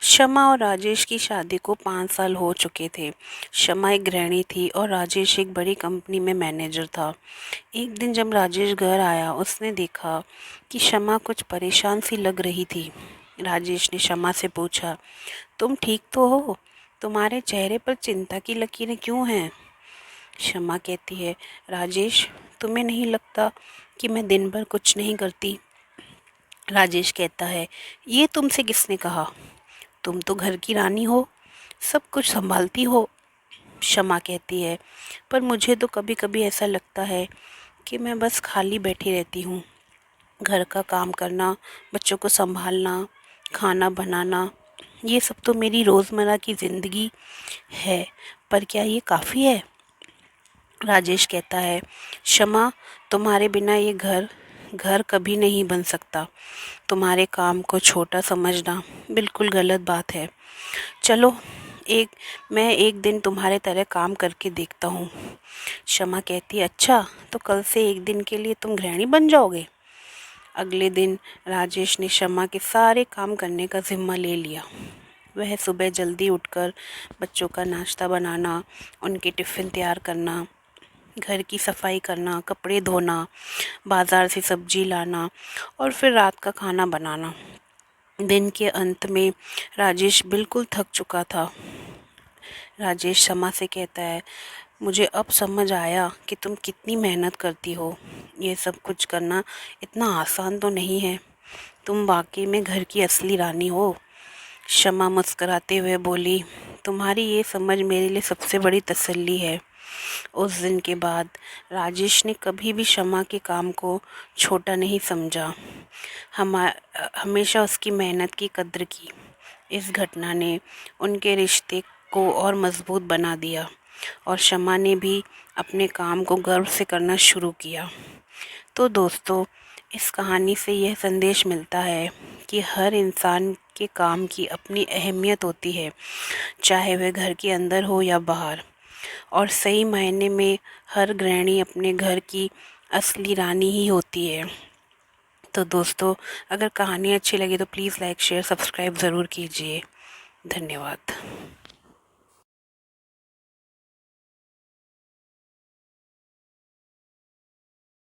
शमा और राजेश की शादी को 5 साल हो चुके थे। शमा एक गृहिणी थी और राजेश एक बड़ी कंपनी में मैनेजर था। एक दिन जब राजेश घर आया, उसने देखा कि शमा कुछ परेशान सी लग रही थी। राजेश ने शमा से पूछा, तुम ठीक तो हो? तुम्हारे चेहरे पर चिंता की लकीरें क्यों हैं? शमा कहती है, राजेश, तुम्हें नहीं लगता कि मैं दिन भर कुछ नहीं करती? राजेश कहता है, ये तुमसे किसने कहा? तुम तो घर की रानी हो, सब कुछ संभालती हो। शमा कहती है, पर मुझे तो कभी कभी ऐसा लगता है कि मैं बस खाली बैठी रहती हूँ। घर का काम करना, बच्चों को संभालना, खाना बनाना, ये सब तो मेरी रोज़मर्रा की ज़िंदगी है। पर क्या ये काफ़ी है? राजेश कहता है, शमा, तुम्हारे बिना ये घर घर कभी नहीं बन सकता। तुम्हारे काम को छोटा समझना बिल्कुल गलत बात है। चलो, एक मैं एक दिन तुम्हारे तरह काम करके देखता हूँ। शमा कहती है, अच्छा, तो कल से एक दिन के लिए तुम गृहिणी बन जाओगे? अगले दिन राजेश ने शमा के सारे काम करने का जिम्मा ले लिया। वह सुबह जल्दी उठकर बच्चों का नाश्ता बनाना, उनके टिफ़िन तैयार करना, घर की सफाई करना, कपड़े धोना, बाज़ार से सब्जी लाना और फिर रात का खाना बनाना। दिन के अंत में राजेश बिल्कुल थक चुका था। राजेश शमा से कहता है, मुझे अब समझ आया कि तुम कितनी मेहनत करती हो। ये सब कुछ करना इतना आसान तो नहीं है। तुम वाकई में घर की असली रानी हो। शमा मुस्कुराते हुए बोली, तुम्हारी ये समझ मेरे लिए सबसे बड़ी तसल्ली है। उस दिन के बाद राजेश ने कभी भी शमा के काम को छोटा नहीं समझा। हमेशा उसकी मेहनत की कद्र की। इस घटना ने उनके रिश्ते को और मजबूत बना दिया और शमा ने भी अपने काम को गर्व से करना शुरू किया। तो दोस्तों, इस कहानी से यह संदेश मिलता है कि हर इंसान के काम की अपनी अहमियत होती है, चाहे वह घर के अंदर हो या बाहर। और सही मायने में हर गृहिणी अपने घर की असली रानी ही होती है। तो दोस्तों, अगर कहानी अच्छी लगी तो प्लीज़ लाइक, शेयर, सब्सक्राइब ज़रूर कीजिए। धन्यवाद।